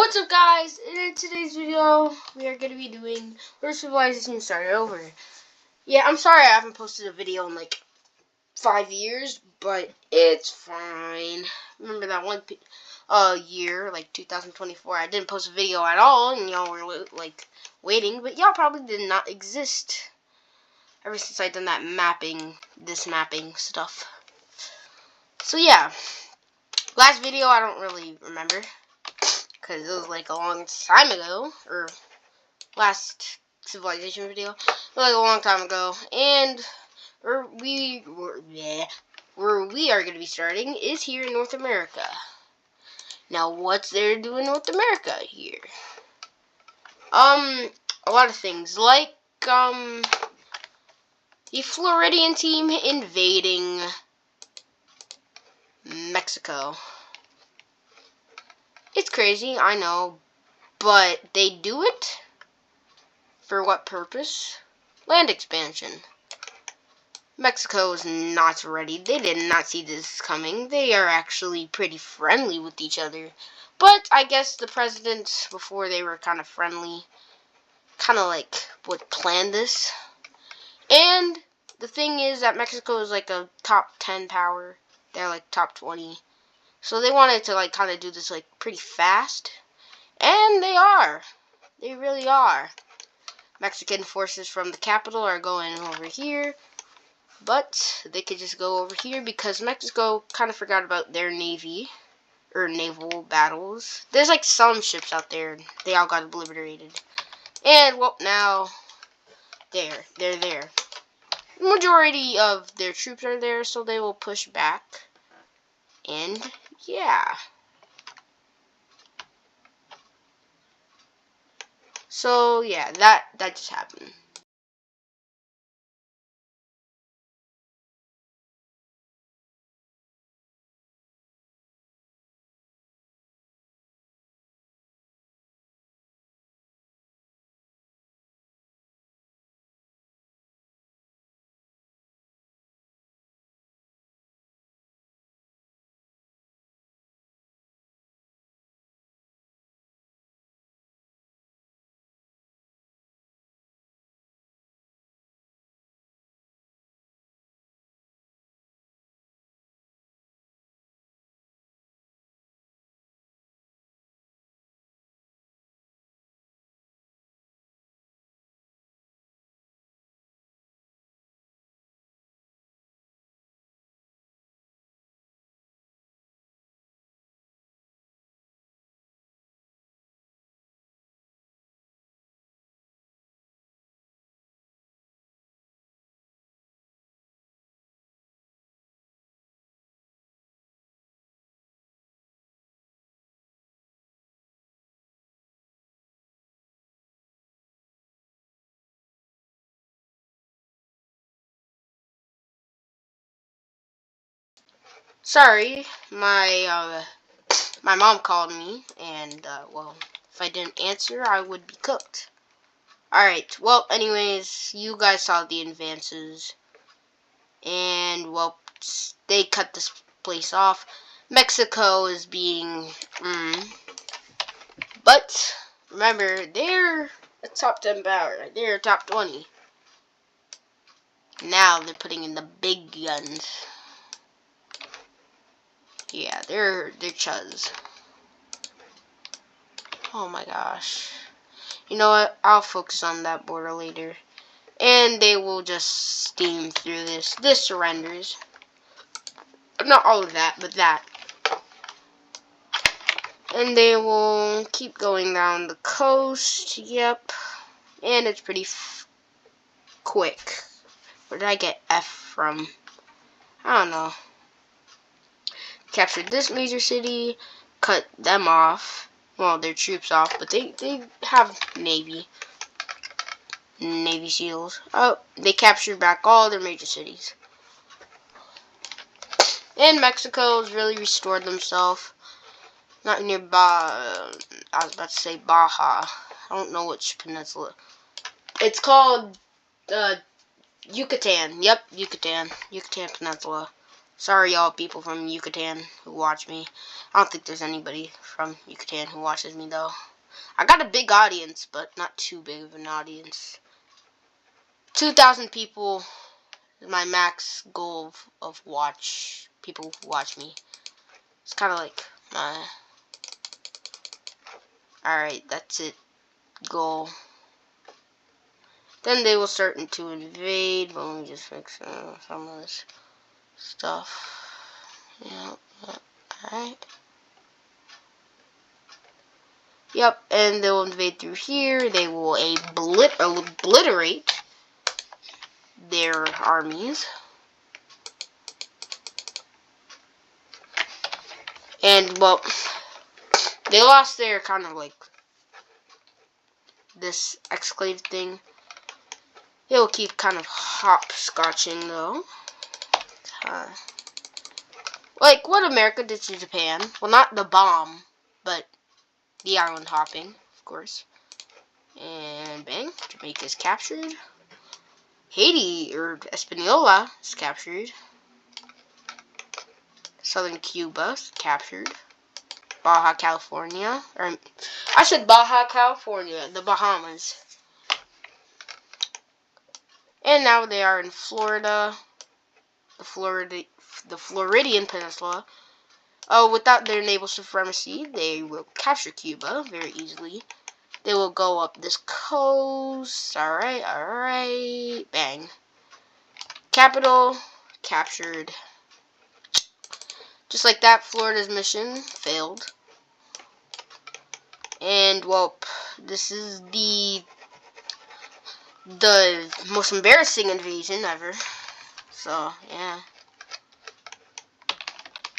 What's up, guys? In today's video, we are going to be doing Where Civilization Started Over. Yeah, I'm sorry I haven't posted a video in like 5 years, but it's fine. Remember that one year, like 2024, I didn't post a video at all, and y'all were like waiting, but y'all probably did not exist ever since I done that mapping stuff. So yeah, last video I don't really remember, because it was like a long time ago, or last Civilization video, like a long time ago, and where we are going to be starting is here in North America. Now, what's there to do in North America here? A lot of things, like, the Floridian team invading Mexico. It's crazy, I know, but they do it for what purpose? Land expansion. Mexico is not ready. They did not see this coming. They are actually pretty friendly with each other. But I guess the presidents, before they were kind of friendly, kind of like would plan this. And the thing is that Mexico is like a top 10 power. They're like top 20. So they wanted to like kind of do this like pretty fast. And they are. They really are. Mexican forces from the capital are going over here. But they could just go over here because Mexico kind of forgot about their navy, or naval battles. There's like some ships out there. They all got obliterated. And, well, now, they're there. The majority of their troops are there, so they will push back. And, yeah. So, yeah, that just happened. Sorry, my mom called me, and, well, if I didn't answer, I would be cooked. Alright, well, anyways, you guys saw the advances, and, well, they cut this place off. Mexico is being, but, remember, they're a top 10 power, they're top 20. Now they're putting in the big guns. Yeah, they're chuz. Oh my gosh. You know what? I'll focus on that border later. And they will just steam through this. This surrenders. Not all of that, but that. And they will keep going down the coast. Yep. And it's pretty quick. Where did I get F from? I don't know. Captured this major city. Cut them off. Well, their troops off. But they have Navy SEALs. Oh, they captured back all their major cities. And Mexico's really restored themselves. Not nearby. I was about to say Baja. I don't know which peninsula. It's called Yucatan. Yep, Yucatan. Yucatan Peninsula. Sorry, y'all people from Yucatan who watch me. I don't think there's anybody from Yucatan who watches me, though. I got a big audience, but not too big of an audience. 2,000 people is my max goal of people who watch me. It's kind of like my... Alright, that's it. Goal. Then they will start to invade. But let me just fix some of this stuff. Yep. Alright. Yep, and they will invade through here. They will obliterate their armies. And, well, they lost their kind of like this exclave thing. It will keep kind of hopscotching, though. Like what America did to Japan. Well, not the bomb, but the island hopping, of course. And bang, Jamaica is captured. Haiti, or Hispaniola, is captured. Southern Cuba is captured. Baja California, or I said Baja California, the Bahamas. And now they are in Florida, the Floridian Peninsula. Oh, without their naval supremacy, they will capture Cuba very easily. They will go up this coast. Alright. Bang. Capital captured. Just like that, Florida's mission failed. And, well, this is the most embarrassing invasion ever. So, yeah.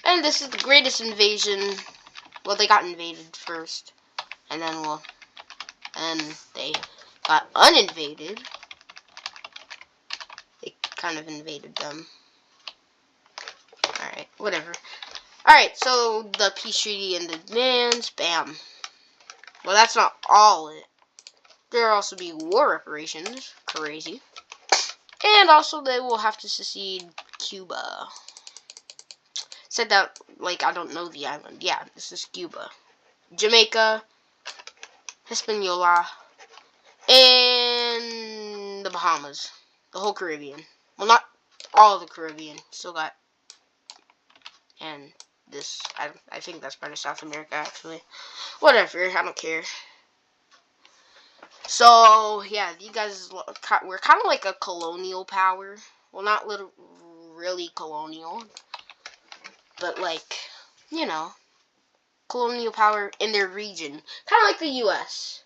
And this is the greatest invasion. Well, they got invaded first. And then, well, and they got uninvaded. They kind of invaded them. Alright, whatever. Alright, so the peace treaty and the demands, bam. Well, that's not all it. There will also be war reparations. Crazy. And also they will have to secede Cuba. Said that like I don't know the island. Yeah, this is Cuba. Jamaica, Hispaniola, and the Bahamas. The whole Caribbean. Well, not all of the Caribbean. Still got, and this, I think that's part of South America, actually. Whatever, I don't care. So, yeah, you guys, we're kind of like a colonial power. Well, not really colonial, but like, you know, colonial power in their region. Kind of like the U.S.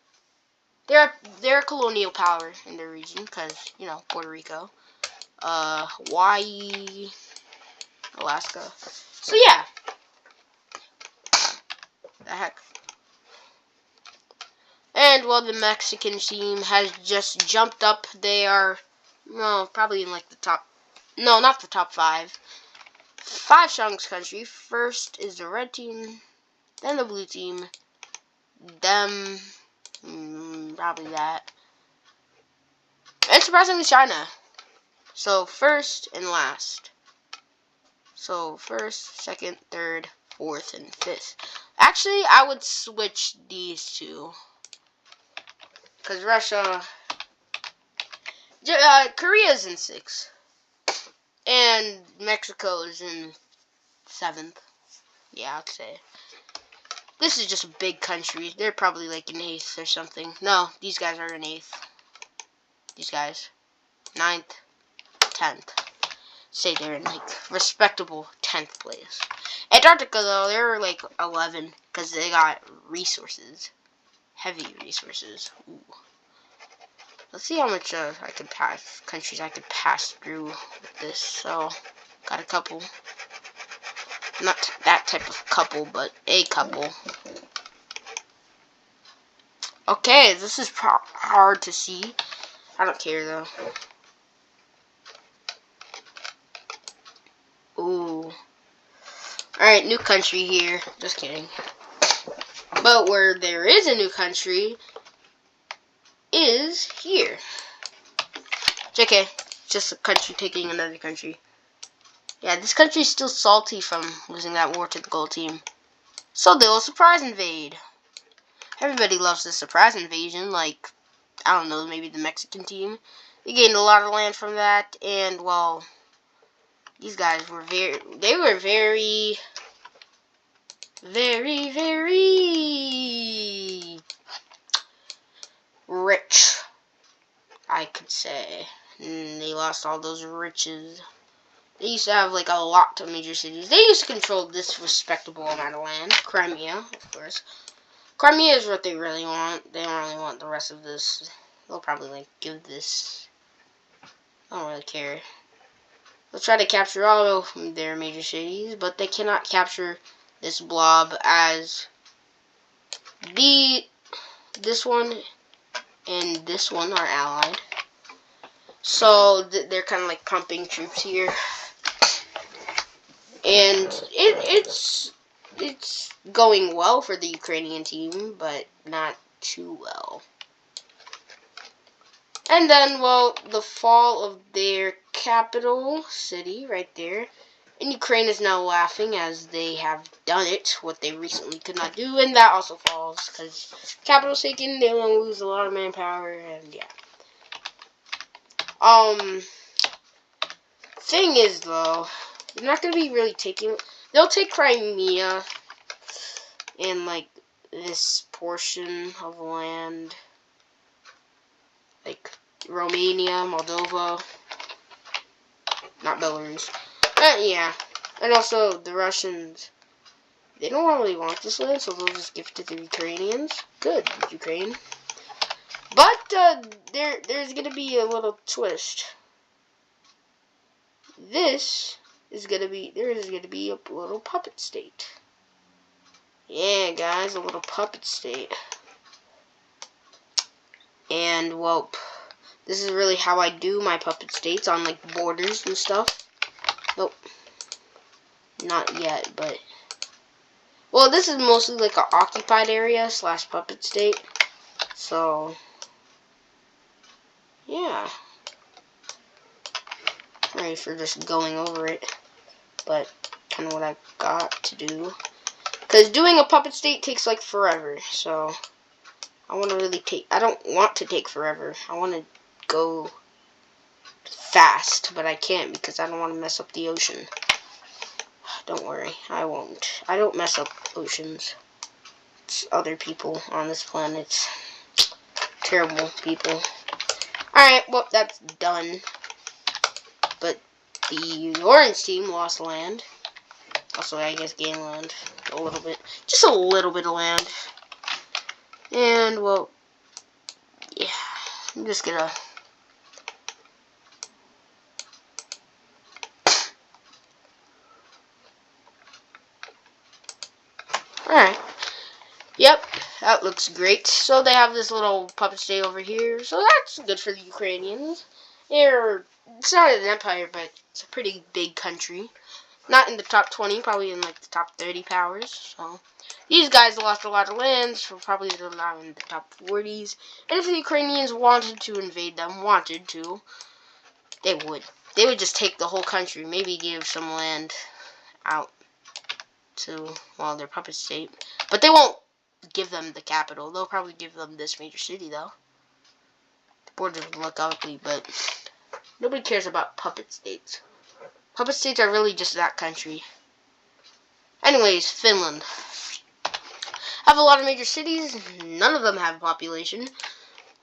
They're a colonial power in their region, because, you know, Puerto Rico, Hawaii, Alaska. So, yeah. The heck. And, well, the Mexican team has just jumped up. They are, well, probably in, like, the top, no, not the top 5. 5 strongest country. First is the red team, then the blue team, them, probably that, and surprisingly China. So, first and last. So, first, second, third, fourth, and fifth. Actually, I would switch these two. Because Russia... Korea's in 6th. And Mexico is in 7th. Yeah, I'd say. This is just a big country. They're probably like in 8th or something. No, these guys are in 8th. These guys. 9th. 10th. Say they're in like respectable 10th place. Antarctica though, they're like 11 because they got resources, heavy resources. Ooh. Let's see how much I could pass countries I could pass through with this. So got a couple, not that type of couple, but a couple. Okay, this is hard to see. I don't care though. Ooh. Alright, new country here. Just kidding. But where there is a new country is here. JK. Just a country taking another country. Yeah, this country's still salty from losing that war to the gold team. So they'll surprise invade. Everybody loves the surprise invasion, like, I don't know, maybe the Mexican team. They gained a lot of land from that, and, well, these guys were very rich, I could say. And they lost all those riches. They used to have, like, a lot of major cities. They used to control this respectable amount of land. Crimea, of course. Crimea is what they really want. They don't really want the rest of this. They'll probably, like, give this. I don't really care. They'll try to capture all of their major cities, but they cannot capture this blob, as this one and this one are allied. So they're kind of like pumping troops here, and it's going well for the Ukrainian team, but not too well. And then, well, the fall of their capital city right there. And Ukraine is now laughing as they have done it, what they recently could not do. And that also falls because capital's taken, they will lose a lot of manpower, and yeah. Thing is, though, they're not going to be really taking... They'll take Crimea and, like, this portion of land. Like, Romania, Moldova, not Belarus. Yeah, and also the Russians, they don't really want this land, so they'll just give it to the Ukrainians. Good, Ukraine. But there's gonna be a little twist. There is gonna be a little puppet state. Yeah, guys, a little puppet state. And, well, this is really how I do my puppet states, on, like, borders and stuff. Nope. Not yet, but... Well, this is mostly, like, an occupied area / puppet state. So... yeah. Ready for just going over it. But, kind of what I got to do. Because doing a puppet state takes, like, forever. So... I don't want to take forever. I want to go fast, but I can't because I don't want to mess up the ocean. Don't worry, I won't. I don't mess up oceans. It's other people on this planet. Terrible people. Alright, well, that's done. But the orange team lost land. Also, I guess gained land. A little bit. Just a little bit of land. And, well, yeah, I'm just gonna... Alright. Yep, that looks great. So they have this little puppet state over here. So that's good for the Ukrainians. It's not an empire, but it's a pretty big country. Not in the top 20, probably in like the top 30 powers. So these guys lost a lot of land, so probably they're not in the top 40s. And if the Ukrainians wanted to invade them, they would. They would just take the whole country, maybe give some land out to, well, their puppet state. But they won't give them the capital. They'll probably give them this major city, though. The borders would look ugly, but nobody cares about puppet states. Puppet states are really just that country. Anyways, Finland. Have a lot of major cities. None of them have a population.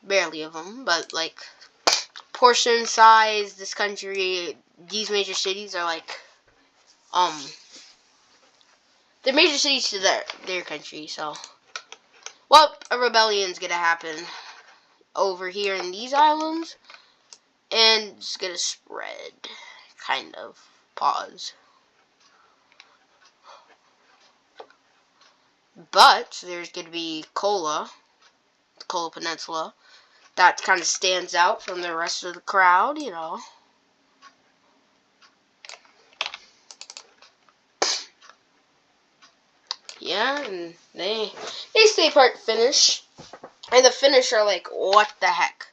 Barely of them, but, like, portion size, this country, these major cities are, like, they're major cities to their country, so. Well, a rebellion's gonna happen over here in these islands, and it's gonna spread, kind of. Pause. But there's gonna be Kola, the Kola Peninsula, that kind of stands out from the rest of the crowd, you know. Yeah, and they stay part Finnish. And the Finnish are like, what the heck?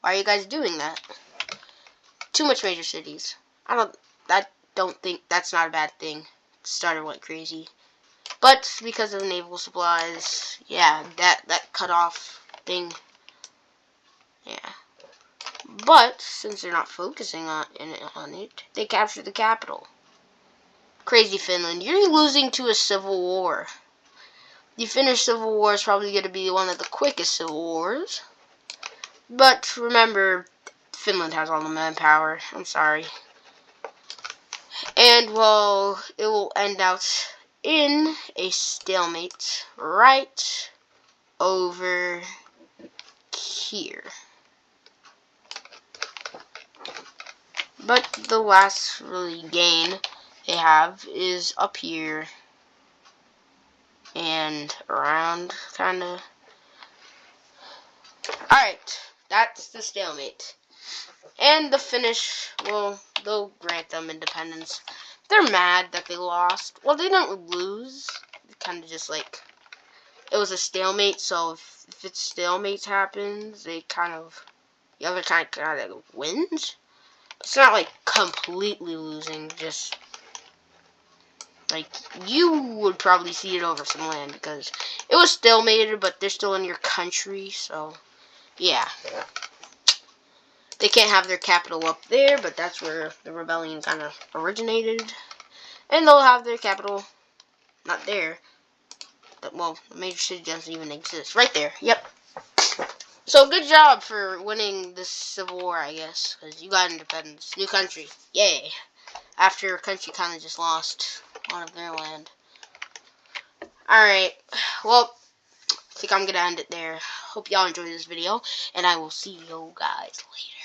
Why are you guys doing that? Too much major cities. That don't think that's not a bad thing. Starter went crazy. But because of the naval supplies, yeah, that cut off thing. Yeah. But since they're not focusing on it, they captured the capital. Crazy Finland, you're losing to a civil war. The Finnish Civil War is probably going to be one of the quickest civil wars. But remember, Finland has all the manpower. I'm sorry. And, well, it will end out in a stalemate right over here. But the last really gain they have is up here and around, kind of. Alright, that's the stalemate. And the Finnish, well, they'll grant them independence. They're mad that they lost. Well, they don't lose. Kind of just like, it was a stalemate, so if it's stalemate happens, they kind of, the other kind of wins. It's not like completely losing, just like, you would probably see it over some land because it was stalemated, but they're still in your country, so yeah. They can't have their capital up there, but that's where the rebellion kind of originated. And they'll have their capital not there. Well, the major city doesn't even exist. Right there. Yep. So good job for winning this civil war, I guess, because you got independence. New country. Yay. After a country kind of just lost one of their land. Alright. Well, I think I'm going to end it there. Hope y'all enjoyed this video, and I will see you guys later.